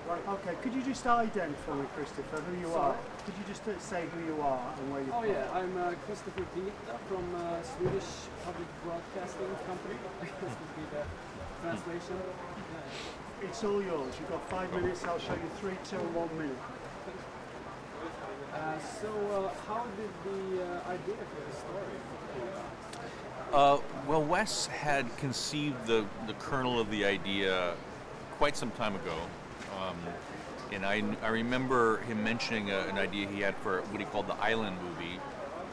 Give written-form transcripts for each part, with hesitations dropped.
Okay, could you just identify me, Christopher, who you are? Could you just say who you are and where you're from? Oh yeah, I'm Christopher Pita from Swedish Public Broadcasting Company. I guess would be the translation. Yeah. It's all yours. You've got 5 minutes. I'll show you 3, 2, and 1 minute. So how did the idea for the story come about? Well, Wes had conceived the kernel of the idea quite some time ago. And I remember him mentioning an idea he had for what he called the Island movie,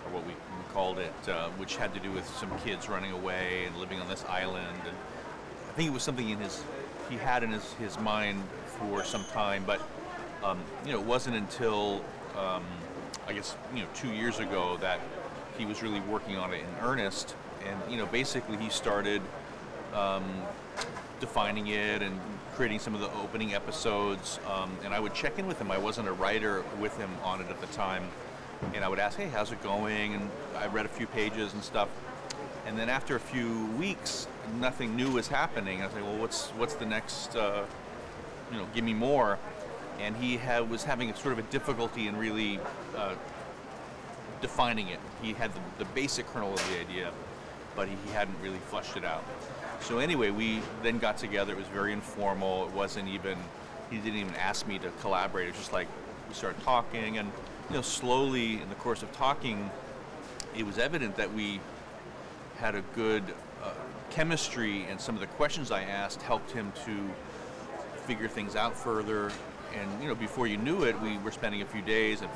or what we called it, which had to do with some kids running away and living on this island. And I think it was something he had in his mind for some time, but it wasn't until I guess 2 years ago that he was really working on it in earnest. And basically he started defining it and creating some of the opening episodes, and I would check in with him. I wasn't a writer with him on it at the time, and I would ask, hey, how's it going? And I read a few pages and stuff, and then after a few weeks nothing new was happening. I was like, well, what's the next, give me more. And he was having a sort of a difficulty in really defining it. He had the basic kernel of the idea, but he hadn't really fleshed it out. So anyway, we then got together. It was very informal. It wasn't even, he didn't even ask me to collaborate. It was just like we started talking, and slowly in the course of talking, it was evident that we had a good chemistry, and some of the questions I asked helped him to figure things out further. And before you knew it, we were spending a few days, and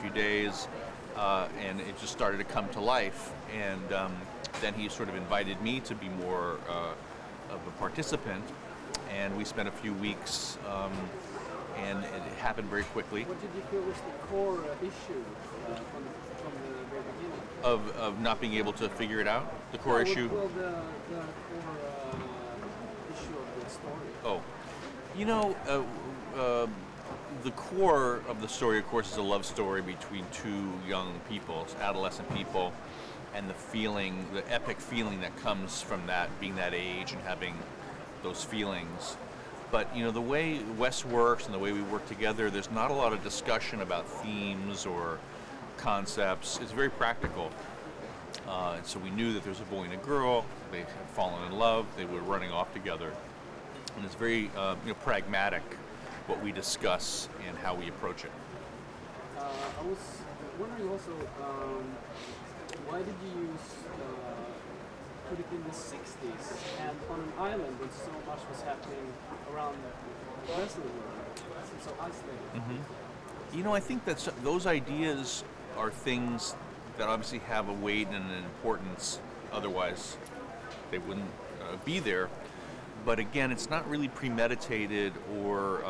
it just started to come to life. And then he sort of invited me to be more of a participant, and we spent a few weeks, and it happened very quickly. What did you feel was the core issue from the very beginning? Of not being able to figure it out? The core issue? Well, the core issue of the story. The core of the story, of course, is a love story between two young people, adolescent people, and the epic feeling that comes from that, being that age and having those feelings. But the way Wes works and the way we work together, there's not a lot of discussion about themes or concepts. It's very practical. And so we knew that there was a boy and a girl. They had fallen in love. They were running off together, and it's very pragmatic what we discuss and how we approach it. I was wondering also, why did you put it in the 60s and on an island when so much was happening around the rest of the world? It's so isolated. Mm-hmm. I think that those ideas are things that obviously have a weight and an importance, otherwise they wouldn't be there. But again, it's not really premeditated or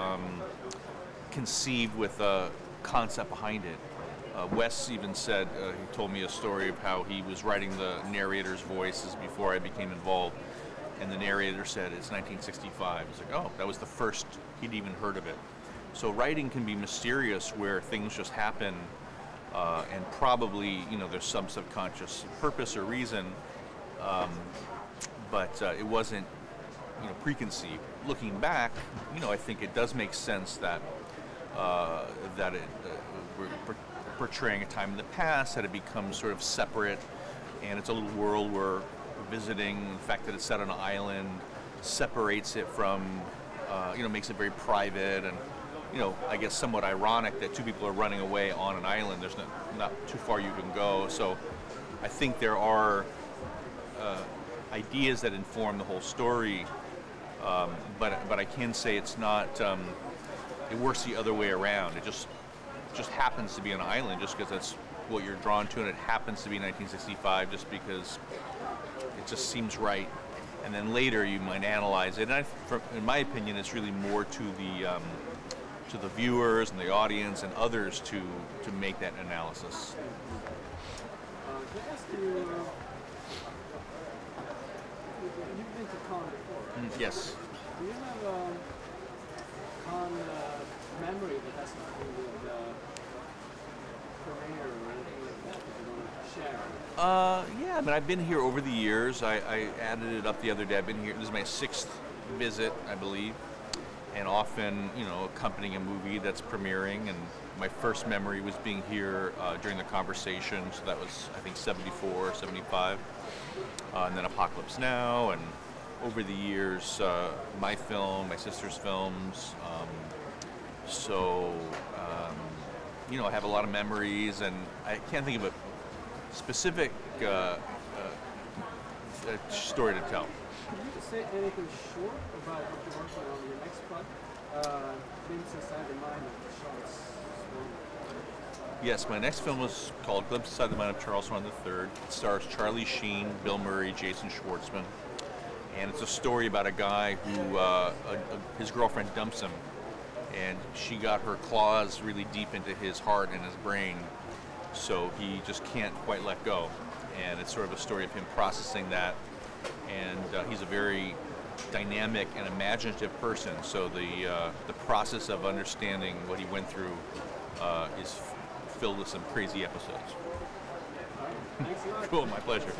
conceived with a concept behind it. Wes even said, he told me a story of how he was writing the narrator's voices before I became involved, and the narrator said it's 1965. It's like, oh, that was the first he'd even heard of it. So writing can be mysterious, where things just happen, and probably there's some subconscious purpose or reason, but it wasn't preconceived. Looking back, I think it does make sense that we're portraying a time in the past, that it becomes sort of separate, and it's a little world we're visiting. The fact that it's set on an island separates it from, makes it very private, and I guess somewhat ironic that two people are running away on an island. There's not too far you can go. So I think there are ideas that inform the whole story. But I can say it's not. It works the other way around. It just happens to be an island, just because that's what you're drawn to, and it happens to be 1965, just because it just seems right. And then later you might analyze it. And in my opinion, it's really more to the viewers and the audience and others to make that analysis. Can I ask you? You've been to Cannes before. Yes. Do you have a Cannes memory that has to do with the premiere or anything like that you want to share? Yeah, I mean, I've been here over the years. I added it up the other day. I've been here. This is my 6th visit, I believe. and often, you know, accompanying a movie that's premiering. And my first memory was being here during the conversation, so that was, I think, 74, 75. And then Apocalypse Now, and over the years, my film, my sister's films. You know, I have a lot of memories, and I can't think of a specific story to tell. Can you say anything short about what you're working on your next project? Glimpse Inside the Mind of Charles Swan. Yes, my next film is called Glimpse Inside the Mind of Charles Swan III. It stars Charlie Sheen, Bill Murray, Jason Schwartzman. And it's a story about a guy who, his girlfriend dumps him, and she got her claws really deep into his heart and his brain, so he just can't quite let go. And it's sort of a story of him processing that, and he's a very dynamic and imaginative person, so the process of understanding what he went through is filled with some crazy episodes. Thanks a lot. Cool, my pleasure.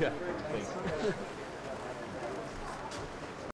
Yeah, thanks.